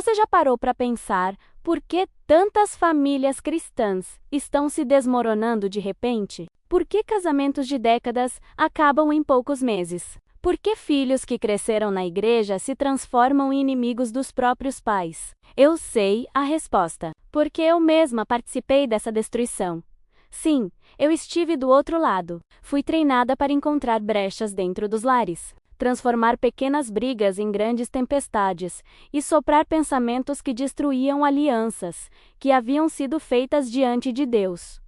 Você já parou para pensar por que tantas famílias cristãs estão se desmoronando de repente? Por que casamentos de décadas acabam em poucos meses? Por que filhos que cresceram na igreja se transformam em inimigos dos próprios pais? Eu sei a resposta. Porque eu mesma participei dessa destruição. Sim, eu estive do outro lado. Fui treinada para encontrar brechas dentro dos lares, transformar pequenas brigas em grandes tempestades e soprar pensamentos que destruíam alianças que haviam sido feitas diante de Deus.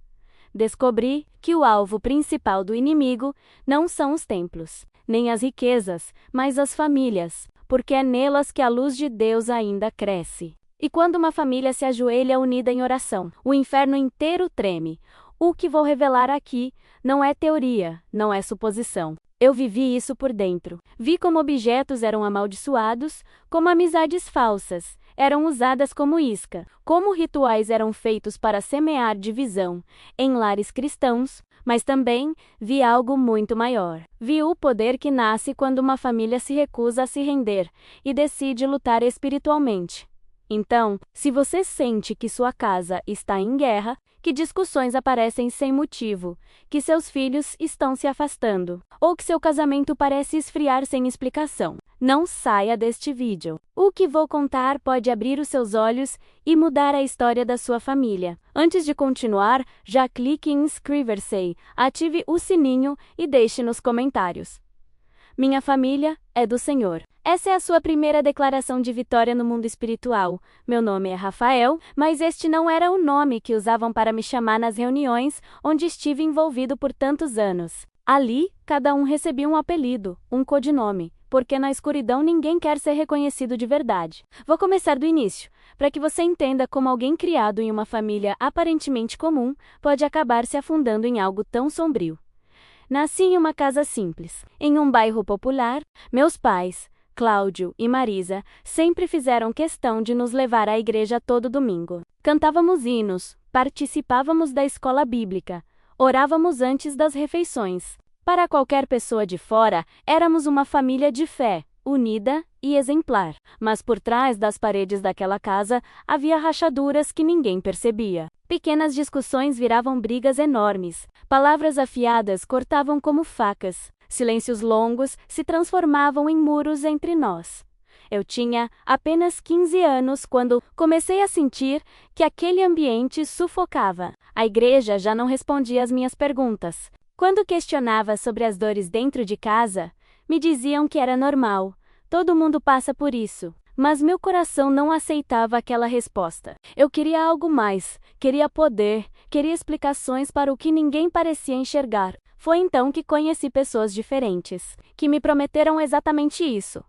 Descobri que o alvo principal do inimigo não são os templos, nem as riquezas, mas as famílias, porque é nelas que a luz de Deus ainda cresce. E quando uma família se ajoelha unida em oração, o inferno inteiro treme. O que vou revelar aqui não é teoria, não é suposição. Eu vivi isso por dentro. Vi como objetos eram amaldiçoados, como amizades falsas eram usadas como isca, como rituais eram feitos para semear divisão em lares cristãos, mas também vi algo muito maior. Vi o poder que nasce quando uma família se recusa a se render e decide lutar espiritualmente. Então, se você sente que sua casa está em guerra, que discussões aparecem sem motivo, que seus filhos estão se afastando, ou que seu casamento parece esfriar sem explicação, não saia deste vídeo. O que vou contar pode abrir os seus olhos e mudar a história da sua família. Antes de continuar, já clique em inscrever-se, ative o sininho e deixe nos comentários. Minha família é do Senhor. Essa é a sua primeira declaração de vitória no mundo espiritual. Meu nome é Rafael, mas este não era o nome que usavam para me chamar nas reuniões onde estive envolvido por tantos anos. Ali, cada um recebia um apelido, um codinome, porque na escuridão ninguém quer ser reconhecido de verdade. Vou começar do início, para que você entenda como alguém criado em uma família aparentemente comum pode acabar se afundando em algo tão sombrio. Nasci em uma casa simples, em um bairro popular. Meus pais, Cláudio e Marisa, sempre fizeram questão de nos levar à igreja todo domingo. Cantávamos hinos, participávamos da escola bíblica, orávamos antes das refeições. Para qualquer pessoa de fora, éramos uma família de fé, unida e exemplar. Mas por trás das paredes daquela casa havia rachaduras que ninguém percebia. Pequenas discussões viravam brigas enormes. Palavras afiadas cortavam como facas. Silêncios longos se transformavam em muros entre nós. Eu tinha apenas 15 anos quando comecei a sentir que aquele ambiente sufocava. A igreja já não respondia às minhas perguntas. Quando questionava sobre as dores dentro de casa, me diziam que era normal. Todo mundo passa por isso. Mas meu coração não aceitava aquela resposta. Eu queria algo mais, queria poder, queria explicações para o que ninguém parecia enxergar. Foi então que conheci pessoas diferentes, que me prometeram exatamente isso: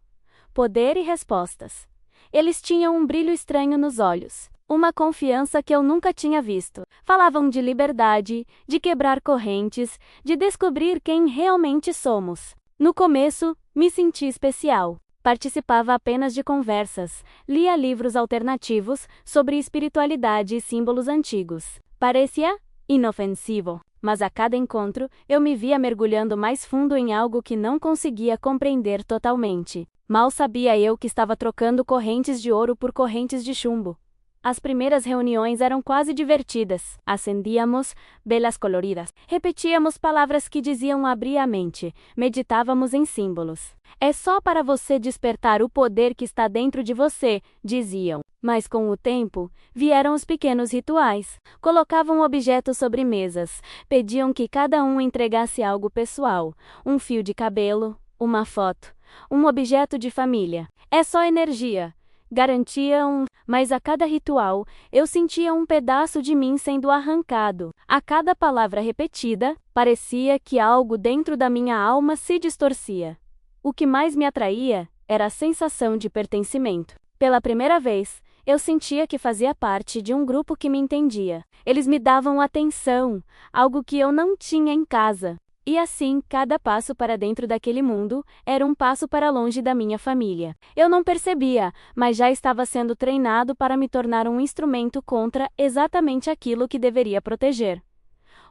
poder e respostas. Eles tinham um brilho estranho nos olhos, uma confiança que eu nunca tinha visto. Falavam de liberdade, de quebrar correntes, de descobrir quem realmente somos. No começo, me senti especial. Participava apenas de conversas, lia livros alternativos sobre espiritualidade e símbolos antigos. Parecia inofensivo, mas a cada encontro eu me via mergulhando mais fundo em algo que não conseguia compreender totalmente. Mal sabia eu que estava trocando correntes de ouro por correntes de chumbo. As primeiras reuniões eram quase divertidas. Acendíamos velas coloridas. Repetíamos palavras que diziam abrir a mente. Meditávamos em símbolos. É só para você despertar o poder que está dentro de você, diziam. Mas com o tempo, vieram os pequenos rituais. Colocavam objetos sobre mesas. Pediam que cada um entregasse algo pessoal. Um fio de cabelo, uma foto, um objeto de família. É só energia. Garantiam, mas a cada ritual, eu sentia um pedaço de mim sendo arrancado. A cada palavra repetida, parecia que algo dentro da minha alma se distorcia. O que mais me atraía era a sensação de pertencimento. Pela primeira vez, eu sentia que fazia parte de um grupo que me entendia. Eles me davam atenção, algo que eu não tinha em casa. E assim, cada passo para dentro daquele mundo era um passo para longe da minha família. Eu não percebia, mas já estava sendo treinado para me tornar um instrumento contra exatamente aquilo que deveria proteger.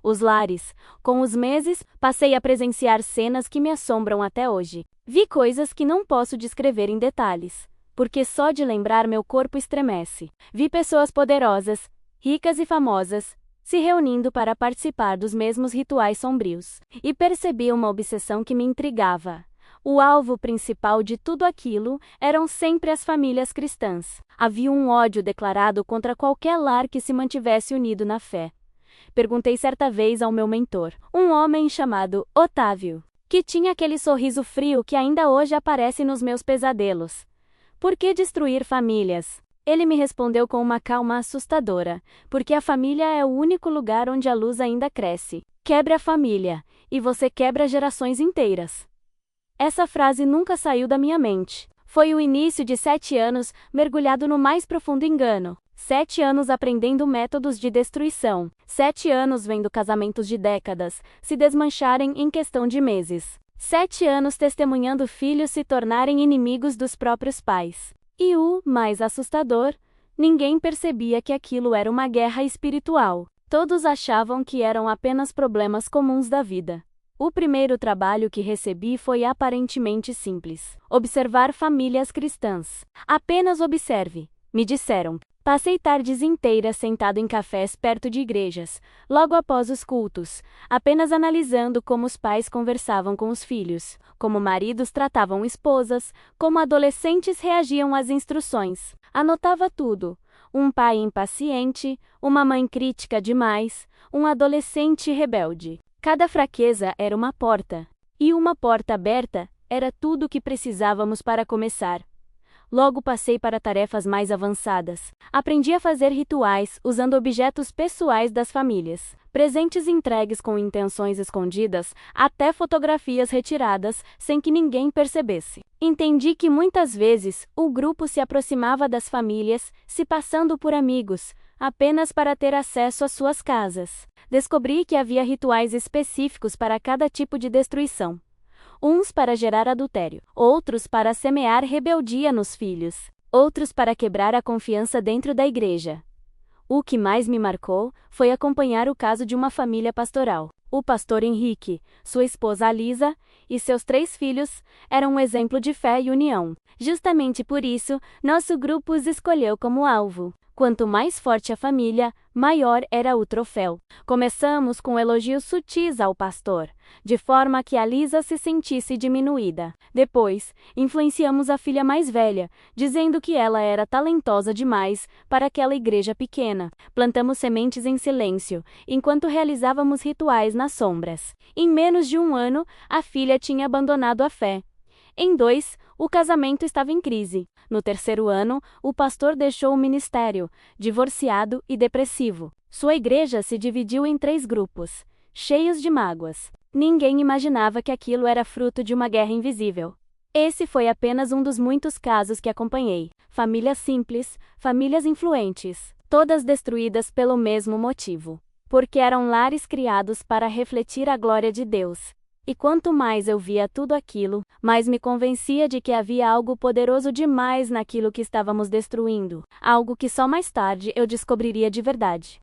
Os lares. Com os meses, passei a presenciar cenas que me assombram até hoje. Vi coisas que não posso descrever em detalhes. porque só de lembrar meu corpo estremece. Vi pessoas poderosas, ricas e famosas, se reunindo para participar dos mesmos rituais sombrios. E percebi uma obsessão que me intrigava. O alvo principal de tudo aquilo eram sempre as famílias cristãs. Havia um ódio declarado contra qualquer lar que se mantivesse unido na fé. Perguntei certa vez ao meu mentor, um homem chamado Otávio, que tinha aquele sorriso frio que ainda hoje aparece nos meus pesadelos. Por que destruir famílias? Ele me respondeu com uma calma assustadora, porque a família é o único lugar onde a luz ainda cresce. Quebre a família, e você quebra gerações inteiras. Essa frase nunca saiu da minha mente. Foi o início de 7 anos mergulhado no mais profundo engano. 7 anos aprendendo métodos de destruição. 7 anos vendo casamentos de décadas se desmancharem em questão de meses. 7 anos testemunhando filhos se tornarem inimigos dos próprios pais. E o mais assustador, ninguém percebia que aquilo era uma guerra espiritual. Todos achavam que eram apenas problemas comuns da vida. O primeiro trabalho que recebi foi aparentemente simples: observar famílias cristãs. Apenas observe, me disseram. Passei tardes inteiras sentado em cafés perto de igrejas, logo após os cultos, apenas analisando como os pais conversavam com os filhos, como maridos tratavam esposas, como adolescentes reagiam às instruções. Anotava tudo: um pai impaciente, uma mãe crítica demais, um adolescente rebelde. Cada fraqueza era uma porta, e uma porta aberta era tudo o que precisávamos para começar. Logo passei para tarefas mais avançadas. Aprendi a fazer rituais usando objetos pessoais das famílias, presentes entregues com intenções escondidas, até fotografias retiradas sem que ninguém percebesse. Entendi que muitas vezes o grupo se aproximava das famílias, se passando por amigos, apenas para ter acesso às suas casas. Descobri que havia rituais específicos para cada tipo de destruição. Uns para gerar adultério, outros para semear rebeldia nos filhos, outros para quebrar a confiança dentro da igreja. O que mais me marcou foi acompanhar o caso de uma família pastoral. O pastor Henrique, sua esposa Alisa e seus 3 filhos eram um exemplo de fé e união. Justamente por isso, nosso grupo os escolheu como alvo. Quanto mais forte a família, maior era o troféu. Começamos com elogios sutis ao pastor, de forma que a Lisa se sentisse diminuída. Depois, influenciamos a filha mais velha, dizendo que ela era talentosa demais para aquela igreja pequena. Plantamos sementes em silêncio, enquanto realizávamos rituais nas sombras. Em menos de 1 ano, a filha tinha abandonado a fé. Em 2, o casamento estava em crise. No 3º ano, o pastor deixou o ministério, divorciado e depressivo. Sua igreja se dividiu em 3 grupos, cheios de mágoas. Ninguém imaginava que aquilo era fruto de uma guerra invisível. Esse foi apenas um dos muitos casos que acompanhei. Famílias simples, famílias influentes, todas destruídas pelo mesmo motivo. Porque eram lares criados para refletir a glória de Deus. E quanto mais eu via tudo aquilo, mais me convencia de que havia algo poderoso demais naquilo que estávamos destruindo, algo que só mais tarde eu descobriria de verdade.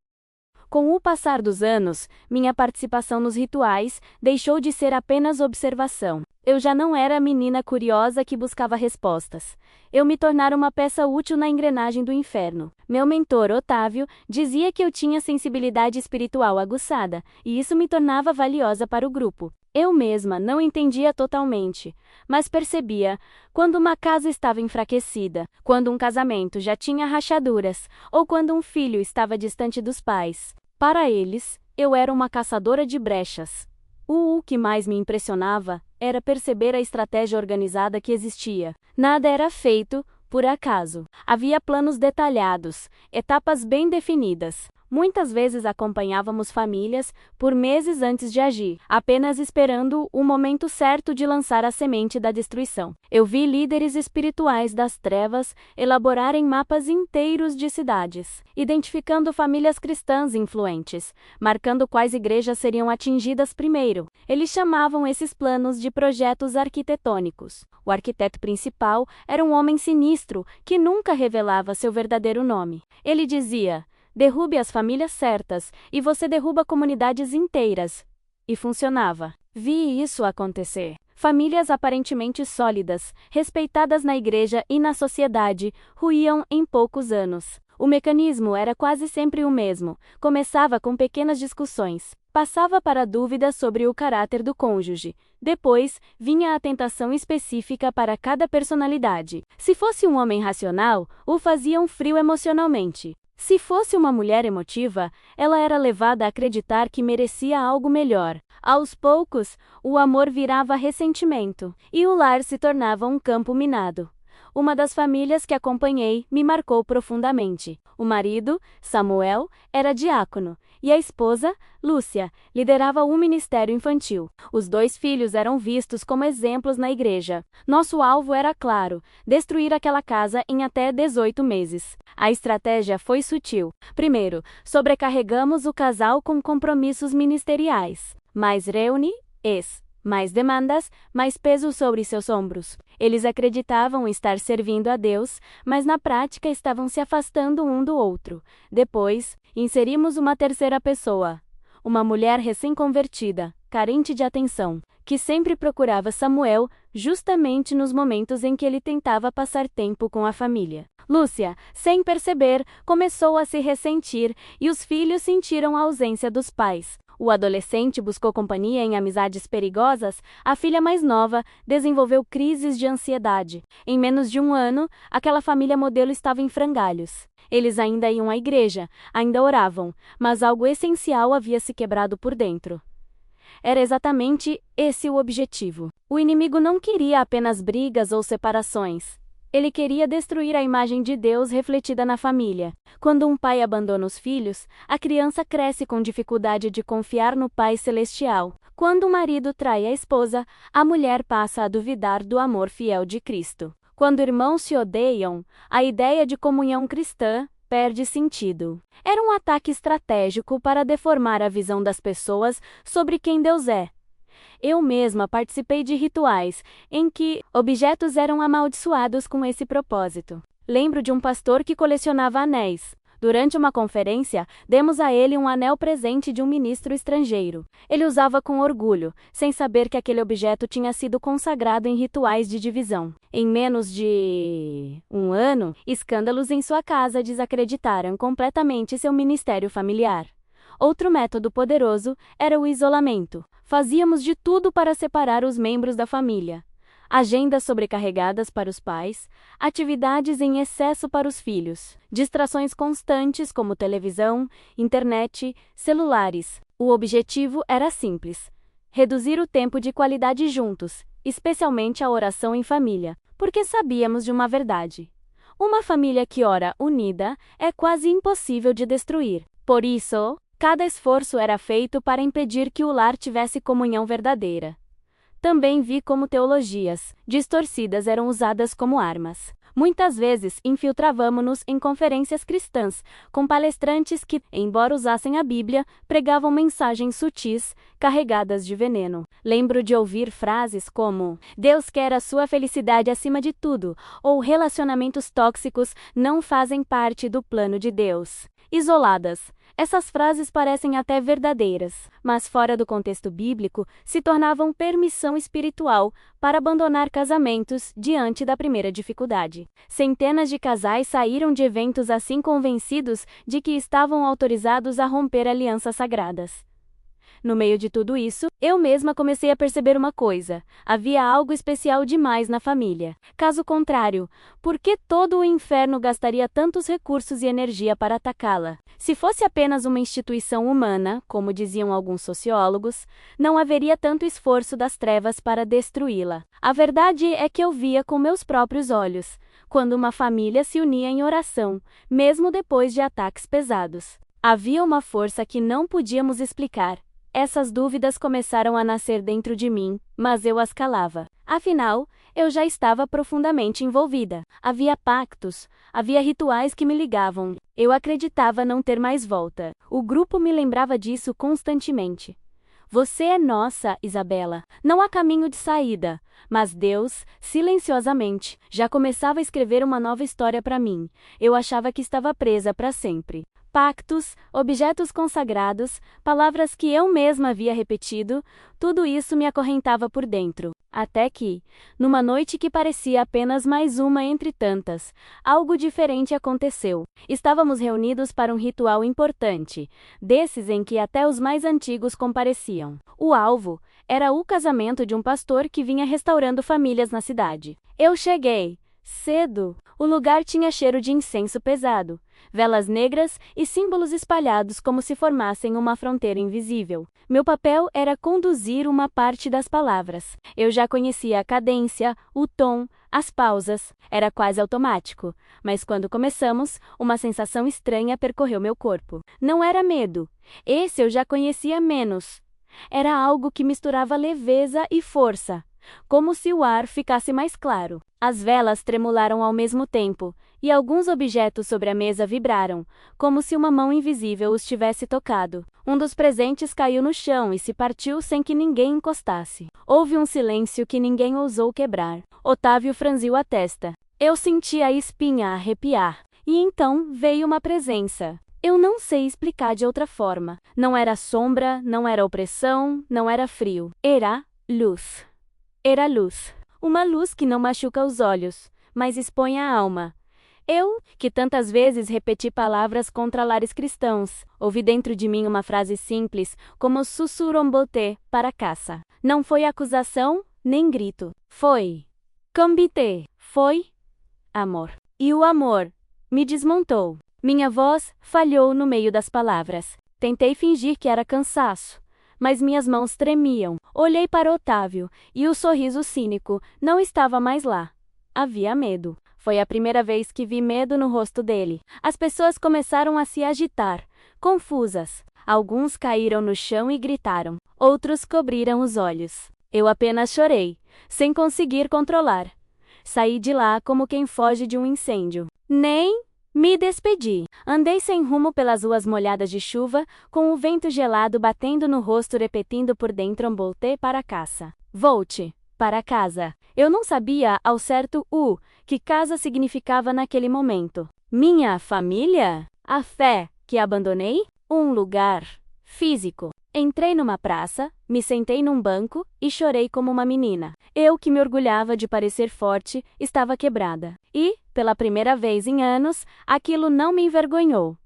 Com o passar dos anos, minha participação nos rituais deixou de ser apenas observação. Eu já não era a menina curiosa que buscava respostas. Eu me tornara uma peça útil na engrenagem do inferno. Meu mentor, Otávio, dizia que eu tinha sensibilidade espiritual aguçada, e isso me tornava valiosa para o grupo. Eu mesma não entendia totalmente, mas percebia quando uma casa estava enfraquecida, quando um casamento já tinha rachaduras, ou quando um filho estava distante dos pais. Para eles, eu era uma caçadora de brechas. O que mais me impressionava era perceber a estratégia organizada que existia. Nada era feito por acaso. Havia planos detalhados, etapas bem definidas. Muitas vezes acompanhávamos famílias por meses antes de agir, apenas esperando o momento certo de lançar a semente da destruição. Eu vi líderes espirituais das trevas elaborarem mapas inteiros de cidades, identificando famílias cristãs influentes, marcando quais igrejas seriam atingidas primeiro. Eles chamavam esses planos de projetos arquitetônicos. O arquiteto principal era um homem sinistro que nunca revelava seu verdadeiro nome. Ele dizia: derrube as famílias certas, e você derruba comunidades inteiras. E funcionava. Vi isso acontecer. Famílias aparentemente sólidas, respeitadas na igreja e na sociedade, ruíam em poucos anos. O mecanismo era quase sempre o mesmo. Começava com pequenas discussões, passava para dúvidas sobre o caráter do cônjuge. Depois, vinha a tentação específica para cada personalidade. Se fosse um homem racional, o faziam frio emocionalmente. Se fosse uma mulher emotiva, ela era levada a acreditar que merecia algo melhor. Aos poucos, o amor virava ressentimento, e o lar se tornava um campo minado. Uma das famílias que acompanhei me marcou profundamente. O marido, Samuel, era diácono, e a esposa, Lúcia, liderava um ministério infantil. Os 2 filhos eram vistos como exemplos na igreja. Nosso alvo era claro: destruir aquela casa em até 18 meses. A estratégia foi sutil. Primeiro, sobrecarregamos o casal com compromissos ministeriais. Mais reuniões, mais demandas, mais peso sobre seus ombros. Eles acreditavam estar servindo a Deus, mas na prática estavam se afastando um do outro. Depois, inserimos uma terceira pessoa. Uma mulher recém-convertida, carente de atenção, que sempre procurava Samuel justamente nos momentos em que ele tentava passar tempo com a família. Lúcia, sem perceber, começou a se ressentir e os filhos sentiram a ausência dos pais. O adolescente buscou companhia em amizades perigosas, a filha mais nova desenvolveu crises de ansiedade. Em menos de 1 ano, aquela família modelo estava em frangalhos. Eles ainda iam à igreja, ainda oravam, mas algo essencial havia se quebrado por dentro. Era exatamente esse o objetivo. O inimigo não queria apenas brigas ou separações. Ele queria destruir a imagem de Deus refletida na família. Quando um pai abandona os filhos, a criança cresce com dificuldade de confiar no Pai Celestial. Quando o marido trai a esposa, a mulher passa a duvidar do amor fiel de Cristo. Quando irmãos se odeiam, a ideia de comunhão cristã perde sentido. Era um ataque estratégico para deformar a visão das pessoas sobre quem Deus é. Eu mesma participei de rituais em que objetos eram amaldiçoados com esse propósito. Lembro de um pastor que colecionava anéis. Durante uma conferência, demos a ele um anel presente de um ministro estrangeiro. Ele usava com orgulho, sem saber que aquele objeto tinha sido consagrado em rituais de divisão. Em menos de 1 ano, escândalos em sua casa desacreditaram completamente seu ministério familiar. Outro método poderoso era o isolamento. Fazíamos de tudo para separar os membros da família. Agendas sobrecarregadas para os pais, atividades em excesso para os filhos, distrações constantes como televisão, internet, celulares. O objetivo era simples: reduzir o tempo de qualidade juntos, especialmente a oração em família, porque sabíamos de uma verdade. Uma família que ora unida é quase impossível de destruir. Por isso, cada esforço era feito para impedir que o lar tivesse comunhão verdadeira. Também vi como teologias distorcidas eram usadas como armas. Muitas vezes infiltrávamo-nos em conferências cristãs, com palestrantes que, embora usassem a Bíblia, pregavam mensagens sutis, carregadas de veneno. Lembro de ouvir frases como: "Deus quer a sua felicidade acima de tudo", ou "relacionamentos tóxicos não fazem parte do plano de Deus". Isoladas, essas frases parecem até verdadeiras, mas fora do contexto bíblico, se tornavam permissão espiritual para abandonar casamentos diante da primeira dificuldade. Centenas de casais saíram de eventos assim convencidos de que estavam autorizados a romper alianças sagradas. No meio de tudo isso, eu mesma comecei a perceber uma coisa: havia algo especial demais na família. Caso contrário, por que todo o inferno gastaria tantos recursos e energia para atacá-la? Se fosse apenas uma instituição humana, como diziam alguns sociólogos, não haveria tanto esforço das trevas para destruí-la. A verdade é que eu via com meus próprios olhos, quando uma família se unia em oração, mesmo depois de ataques pesados. Havia uma força que não podíamos explicar. Essas dúvidas começaram a nascer dentro de mim, mas eu as calava. Afinal, eu já estava profundamente envolvida. Havia pactos, havia rituais que me ligavam. Eu acreditava não ter mais volta. O grupo me lembrava disso constantemente. Você é nossa, Isabela. Não há caminho de saída. Mas Deus, silenciosamente, já começava a escrever uma nova história para mim. Eu achava que estava presa para sempre. Pactos, objetos consagrados, palavras que eu mesma havia repetido, tudo isso me acorrentava por dentro. Até que, numa noite que parecia apenas mais uma entre tantas, algo diferente aconteceu. Estávamos reunidos para um ritual importante, desses em que até os mais antigos compareciam. O alvo era o casamento de um pastor que vinha restaurando famílias na cidade. Eu cheguei cedo. O lugar tinha cheiro de incenso pesado, velas negras e símbolos espalhados como se formassem uma fronteira invisível. Meu papel era conduzir uma parte das palavras. Eu já conhecia a cadência, o tom, as pausas. Era quase automático. Mas quando começamos, uma sensação estranha percorreu meu corpo. Não era medo. Esse eu já conhecia menos. Era algo que misturava leveza e força, como se o ar ficasse mais claro. As velas tremularam ao mesmo tempo, e alguns objetos sobre a mesa vibraram, como se uma mão invisível os tivesse tocado. Um dos presentes caiu no chão e se partiu sem que ninguém encostasse. Houve um silêncio que ninguém ousou quebrar. Otávio franziu a testa. Eu senti a espinha arrepiar. E então veio uma presença. Eu não sei explicar de outra forma. Não era sombra, não era opressão, não era frio. Era luz. Era luz. Uma luz que não machuca os olhos, mas expõe a alma. Eu, que tantas vezes repeti palavras contra lares cristãos, ouvi dentro de mim uma frase simples, como sussurrombote para caça. Não foi acusação, nem grito. Foi convite. Foi amor. E o amor me desmontou. Minha voz falhou no meio das palavras. Tentei fingir que era cansaço, mas minhas mãos tremiam. Olhei para Otávio, e o sorriso cínico não estava mais lá. Havia medo. Foi a primeira vez que vi medo no rosto dele. As pessoas começaram a se agitar, confusas. Alguns caíram no chão e gritaram. Outros cobriram os olhos. Eu apenas chorei, sem conseguir controlar. Saí de lá como quem foge de um incêndio. Nem me despedi. Andei sem rumo pelas ruas molhadas de chuva, com o vento gelado batendo no rosto, repetindo por dentro um voltei para casa. Volte para casa. Eu não sabia ao certo o que casa significava naquele momento. Minha família? A fé que abandonei? Um lugar físico. Entrei numa praça, me sentei num banco e chorei como uma menina. Eu, que me orgulhava de parecer forte, estava quebrada. E, pela primeira vez em anos, aquilo não me envergonhou.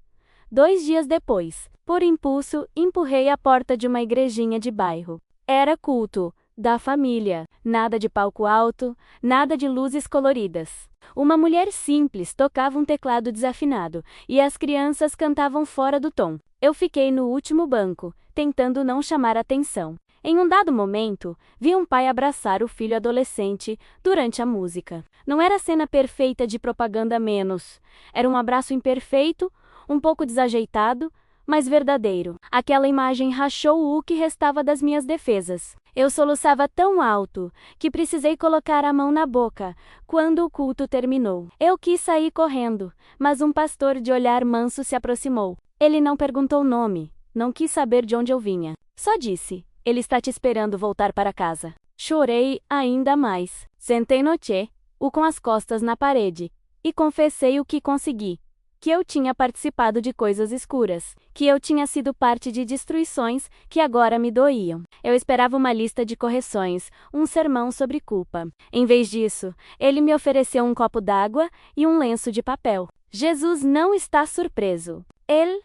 2 dias depois, por impulso, empurrei a porta de uma igrejinha de bairro. Era culto da família. Nada de palco alto, nada de luzes coloridas. Uma mulher simples tocava um teclado desafinado, e as crianças cantavam fora do tom. Eu fiquei no último banco, tentando não chamar atenção. Em um dado momento, vi um pai abraçar o filho adolescente durante a música. Não era cena perfeita de propaganda menos. Era um abraço imperfeito, um pouco desajeitado, mas verdadeiro. Aquela imagem rachou o que restava das minhas defesas. Eu soluçava tão alto que precisei colocar a mão na boca quando o culto terminou. Eu quis sair correndo, mas um pastor de olhar manso se aproximou. Ele não perguntou nome, não quis saber de onde eu vinha. Só disse: ele está te esperando voltar para casa. Chorei ainda mais. Sentei no chão, com as costas na parede, e confessei o que consegui. Que eu tinha participado de coisas escuras, que eu tinha sido parte de destruições que agora me doíam. Eu esperava uma lista de correções, um sermão sobre culpa. Em vez disso, ele me ofereceu um copo d'água e um lenço de papel. Jesus não está surpreso. Ele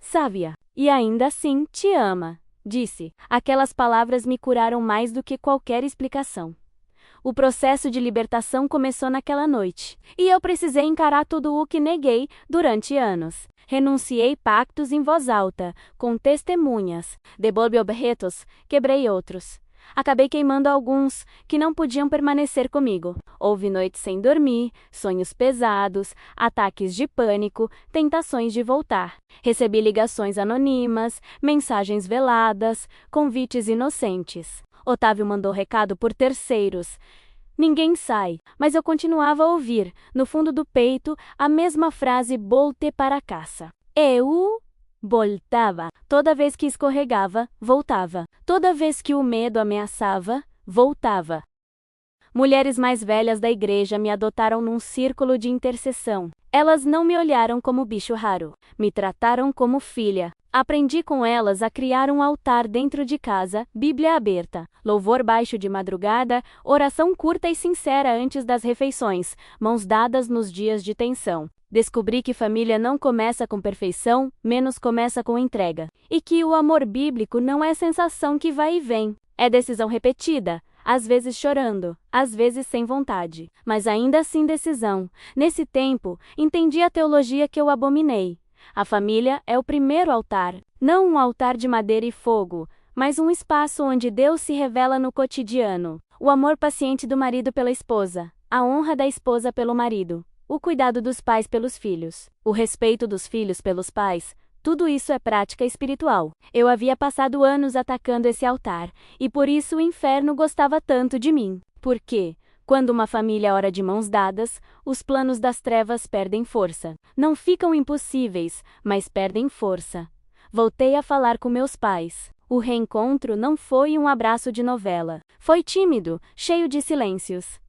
sabia. E ainda assim te ama, disse. Aquelas palavras me curaram mais do que qualquer explicação. O processo de libertação começou naquela noite, e eu precisei encarar tudo o que neguei durante anos. Renunciei pactos em voz alta, com testemunhas, devolvi objetos, quebrei outros. Acabei queimando alguns que não podiam permanecer comigo. Houve noites sem dormir, sonhos pesados, ataques de pânico, tentações de voltar. Recebi ligações anônimas, mensagens veladas, convites inocentes. Otávio mandou recado por terceiros. Ninguém sai, mas eu continuava a ouvir, no fundo do peito, a mesma frase volte para casa. Eu voltava. Toda vez que escorregava, voltava. Toda vez que o medo ameaçava, voltava. Mulheres mais velhas da igreja me adotaram num círculo de intercessão. Elas não me olharam como bicho raro. Me trataram como filha. Aprendi com elas a criar um altar dentro de casa, Bíblia aberta, louvor baixo de madrugada, oração curta e sincera antes das refeições, mãos dadas nos dias de tensão. Descobri que família não começa com perfeição, menos começa com entrega. E que o amor bíblico não é sensação que vai e vem. É decisão repetida, às vezes chorando, às vezes sem vontade, mas ainda assim decisão. Nesse tempo, entendi a teologia que eu abominei. A família é o primeiro altar, não um altar de madeira e fogo, mas um espaço onde Deus se revela no cotidiano. O amor paciente do marido pela esposa, a honra da esposa pelo marido, o cuidado dos pais pelos filhos, o respeito dos filhos pelos pais, tudo isso é prática espiritual. Eu havia passado anos atacando esse altar, e por isso o inferno gostava tanto de mim. Por quê? Quando uma família ora de mãos dadas, os planos das trevas perdem força. Não ficam impossíveis, mas perdem força. Voltei a falar com meus pais. O reencontro não foi um abraço de novela. Foi tímido, cheio de silêncios.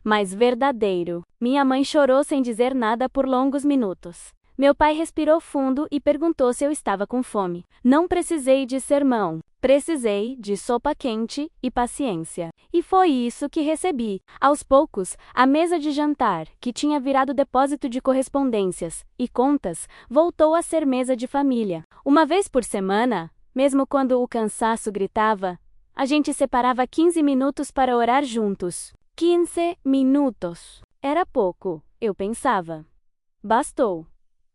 Mas verdadeiro. Minha mãe chorou sem dizer nada por longos minutos. Meu pai respirou fundo e perguntou se eu estava com fome. Não precisei de sermão. Precisei de sopa quente e paciência. E foi isso que recebi. Aos poucos, a mesa de jantar, que tinha virado depósito de correspondências e contas, voltou a ser mesa de família. Uma vez por semana, mesmo quando o cansaço gritava, a gente separava 15 minutos para orar juntos. 15 minutos. Era pouco, eu pensava. Bastou.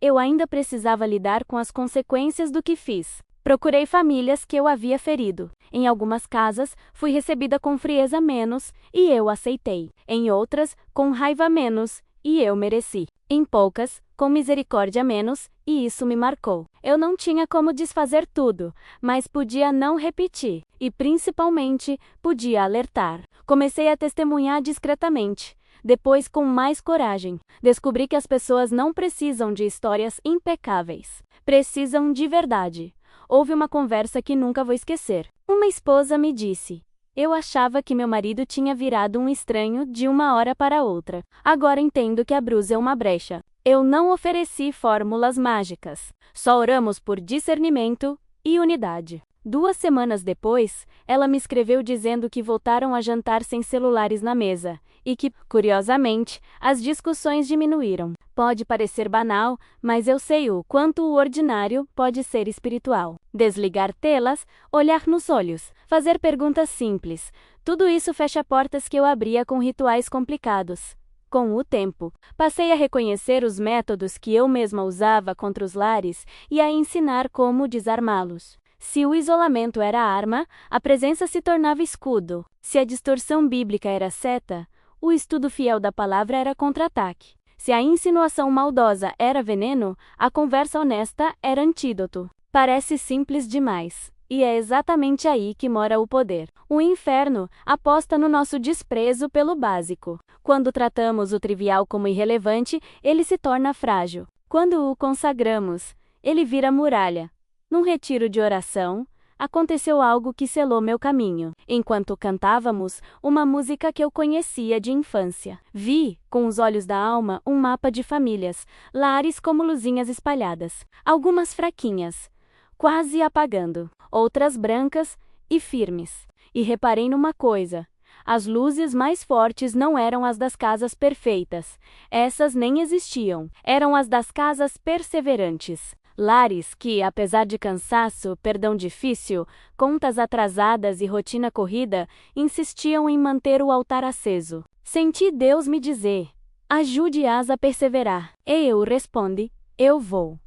Eu ainda precisava lidar com as consequências do que fiz. Procurei famílias que eu havia ferido. Em algumas casas, fui recebida com frieza menos, e eu aceitei. Em outras, com raiva menos, e eu mereci. Em poucas, com misericórdia menos, e isso me marcou. Eu não tinha como desfazer tudo, mas podia não repetir. E, principalmente, podia alertar. Comecei a testemunhar discretamente. Depois, com mais coragem, descobri que as pessoas não precisam de histórias impecáveis. Precisam de verdade. Houve uma conversa que nunca vou esquecer. Uma esposa me disse: eu achava que meu marido tinha virado um estranho de uma hora para outra. Agora entendo que a brusa é uma brecha. Eu não ofereci fórmulas mágicas. Só oramos por discernimento e unidade. 2 semanas depois, ela me escreveu dizendo que voltaram a jantar sem celulares na mesa, e que, curiosamente, as discussões diminuíram. Pode parecer banal, mas eu sei o quanto o ordinário pode ser espiritual. Desligar telas, olhar nos olhos, fazer perguntas simples, tudo isso fecha portas que eu abria com rituais complicados. Com o tempo, passei a reconhecer os métodos que eu mesma usava contra os lares e a ensinar como desarmá-los. Se o isolamento era arma, a presença se tornava escudo. Se a distorção bíblica era seta, o estudo fiel da palavra era contra-ataque. Se a insinuação maldosa era veneno, a conversa honesta era antídoto. Parece simples demais. E é exatamente aí que mora o poder. O inferno aposta no nosso desprezo pelo básico. Quando tratamos o trivial como irrelevante, ele se torna frágil. Quando o consagramos, ele vira muralha. Num retiro de oração, aconteceu algo que selou meu caminho. Enquanto cantávamos uma música que eu conhecia de infância, vi, com os olhos da alma, um mapa de famílias, lares como luzinhas espalhadas. Algumas fraquinhas, quase apagando, outras brancas e firmes. E reparei numa coisa: as luzes mais fortes não eram as das casas perfeitas. Essas nem existiam. Eram as das casas perseverantes. Lares que, apesar de cansaço, perdão difícil, contas atrasadas e rotina corrida, insistiam em manter o altar aceso. Senti Deus me dizer: ajude-as a perseverar. E eu respondi: eu vou.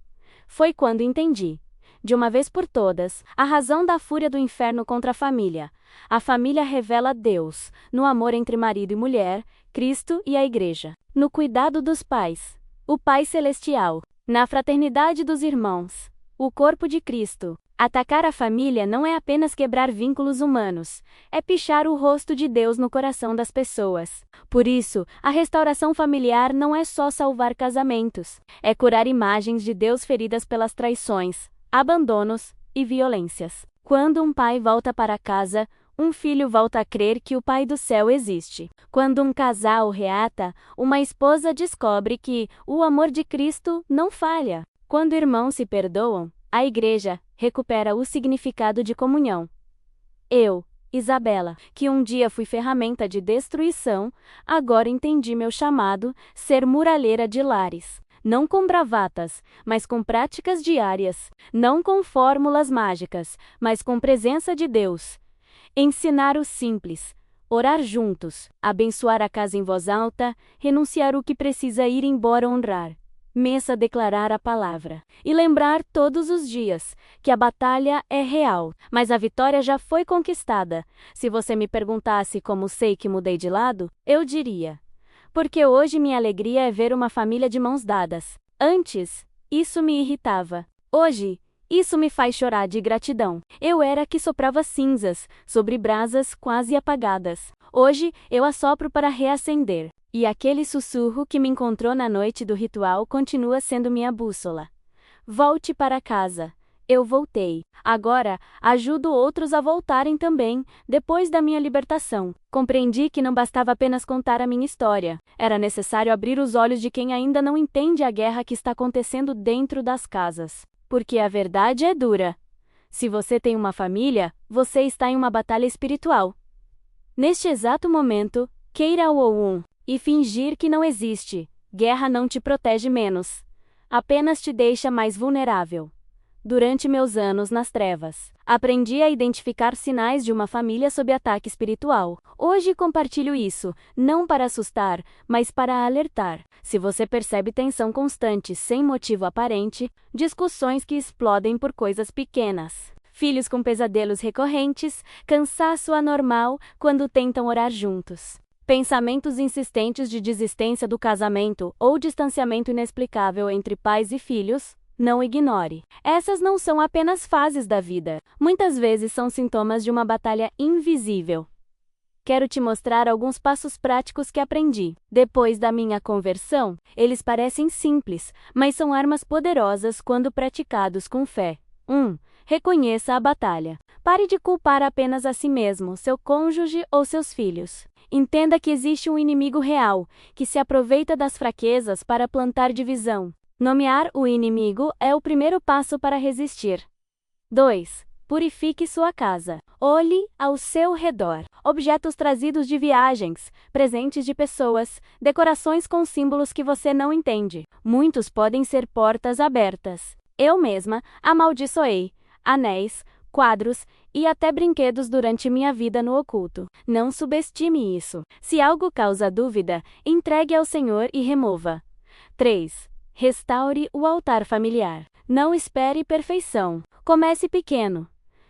Foi quando entendi, de uma vez por todas, a razão da fúria do inferno contra a família. A família revela Deus, no amor entre marido e mulher, Cristo e a Igreja, no cuidado dos pais, o Pai Celestial, na fraternidade dos irmãos, o corpo de Cristo. Atacar a família não é apenas quebrar vínculos humanos, é pichar o rosto de Deus no coração das pessoas. Por isso, a restauração familiar não é só salvar casamentos, é curar imagens de Deus feridas pelas traições, abandonos e violências. Quando um pai volta para casa, um filho volta a crer que o Pai do céu existe. Quando um casal reata, uma esposa descobre que o amor de Cristo não falha. Quando irmãos se perdoam, a igreja recupera o significado de comunhão. Eu, Isabela, que um dia fui ferramenta de destruição, agora entendi meu chamado, ser muralheira de lares. Não com bravatas, mas com práticas diárias. Não com fórmulas mágicas, mas com presença de Deus. Ensinar o simples, orar juntos, abençoar a casa em voz alta, renunciar o que precisa ir embora, honrar. Messa declarar a palavra. E lembrar todos os dias que a batalha é real, mas a vitória já foi conquistada. Se você me perguntasse como sei que mudei de lado, eu diria: porque hoje minha alegria é ver uma família de mãos dadas. Antes, isso me irritava. Hoje, isso me faz chorar de gratidão. Eu era que soprava cinzas sobre brasas quase apagadas. Hoje, eu assopro para reacender. E aquele sussurro que me encontrou na noite do ritual continua sendo minha bússola. Volte para casa. Eu voltei. Agora, ajudo outros a voltarem também, depois da minha libertação. Compreendi que não bastava apenas contar a minha história. Era necessário abrir os olhos de quem ainda não entende a guerra que está acontecendo dentro das casas. Porque a verdade é dura. Se você tem uma família, você está em uma batalha espiritual. Neste exato momento, queira ou um e fingir que não existe. Guerra não te protege menos. Apenas te deixa mais vulnerável. Durante meus anos nas trevas, aprendi a identificar sinais de uma família sob ataque espiritual. Hoje compartilho isso, não para assustar, mas para alertar. Se você percebe tensão constante sem motivo aparente, discussões que explodem por coisas pequenas, filhos com pesadelos recorrentes, cansaço anormal quando tentam orar juntos, pensamentos insistentes de desistência do casamento ou distanciamento inexplicável entre pais e filhos, não ignore. Essas não são apenas fases da vida. Muitas vezes são sintomas de uma batalha invisível. Quero te mostrar alguns passos práticos que aprendi. Depois da minha conversão, eles parecem simples, mas são armas poderosas quando praticados com fé. 1. Reconheça a batalha. Pare de culpar apenas a si mesmo, seu cônjuge ou seus filhos. Entenda que existe um inimigo real, que se aproveita das fraquezas para plantar divisão. Nomear o inimigo é o primeiro passo para resistir. 2. Purifique sua casa. Olhe ao seu redor. Objetos trazidos de viagens, presentes de pessoas, decorações com símbolos que você não entende. Muitos podem ser portas abertas. Eu mesma amaldiçoei anéis, quadros e até brinquedos durante minha vida no oculto. Não subestime isso. Se algo causa dúvida, entregue ao Senhor e remova. 3. Restaure o altar familiar. Não espere perfeição. Comece pequeno.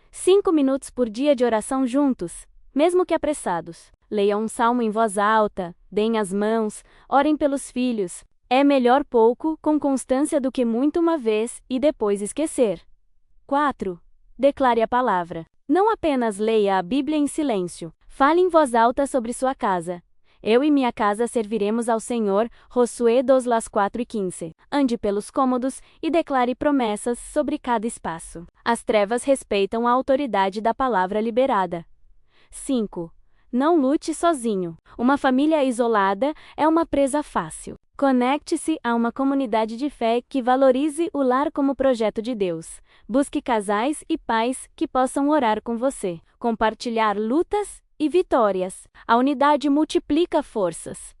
5 minutos por dia de oração juntos, mesmo que apressados. Leia um salmo em voz alta, deem as mãos, orem pelos filhos. É melhor pouco, com constância, do que muito uma vez e depois esquecer. 4. Declare a palavra. Não apenas leia a Bíblia em silêncio. Fale em voz alta sobre sua casa. Eu e minha casa serviremos ao Senhor, Josué 2:4-15. Ande pelos cômodos e declare promessas sobre cada espaço. As trevas respeitam a autoridade da palavra liberada. 5. Não lute sozinho. Uma família isolada é uma presa fácil. Conecte-se a uma comunidade de fé que valorize o lar como projeto de Deus. Busque casais e pais que possam orar com você, compartilhar lutas e vitórias. A unidade multiplica forças.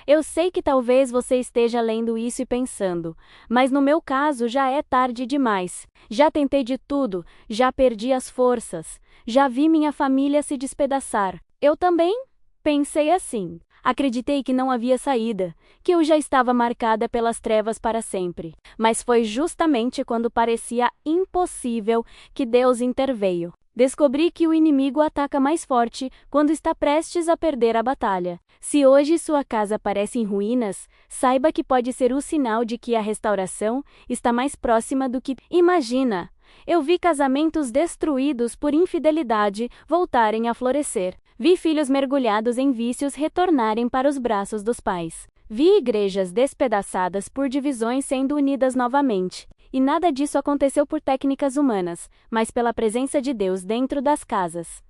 Eu sei que talvez você esteja lendo isso e pensando, mas no meu caso já é tarde demais. Já tentei de tudo, já perdi as forças, já vi minha família se despedaçar. Eu também pensei assim. Acreditei que não havia saída, que eu já estava marcada pelas trevas para sempre. Mas foi justamente quando parecia impossível que Deus interveio. Descobri que o inimigo ataca mais forte quando está prestes a perder a batalha. Se hoje sua casa parece em ruínas, saiba que pode ser o sinal de que a restauração está mais próxima do que imagina. Eu vi casamentos destruídos por infidelidade voltarem a florescer. Vi filhos mergulhados em vícios retornarem para os braços dos pais. Vi igrejas despedaçadas por divisões sendo unidas novamente. E nada disso aconteceu por técnicas humanas, mas pela presença de Deus dentro das casas.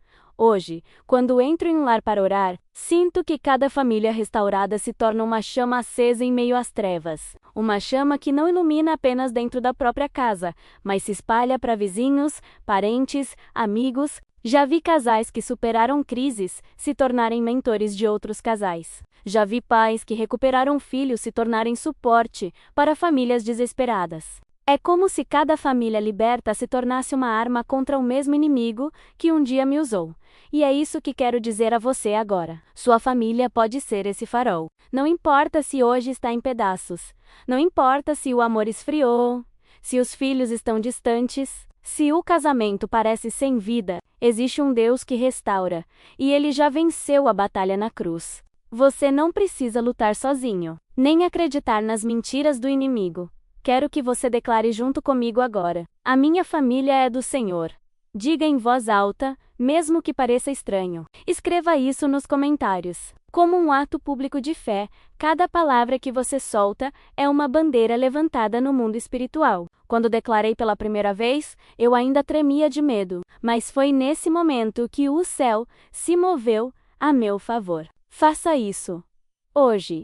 Hoje, quando entro em um lar para orar, sinto que cada família restaurada se torna uma chama acesa em meio às trevas. Uma chama que não ilumina apenas dentro da própria casa, mas se espalha para vizinhos, parentes, amigos. Já vi casais que superaram crises se tornarem mentores de outros casais. Já vi pais que recuperaram filhos se tornarem suporte para famílias desesperadas. É como se cada família liberta se tornasse uma arma contra o mesmo inimigo que um dia me usou. E é isso que quero dizer a você agora. Sua família pode ser esse farol. Não importa se hoje está em pedaços. Não importa se o amor esfriou, se os filhos estão distantes, se o casamento parece sem vida. Existe um Deus que restaura, e ele já venceu a batalha na cruz. Você não precisa lutar sozinho, nem acreditar nas mentiras do inimigo. Quero que você declare junto comigo agora: a minha família é do Senhor. Diga em voz alta, mesmo que pareça estranho. Escreva isso nos comentários. Como um ato público de fé, cada palavra que você solta é uma bandeira levantada no mundo espiritual. Quando declarei pela primeira vez, eu ainda tremia de medo, mas foi nesse momento que o céu se moveu a meu favor. Faça isso hoje.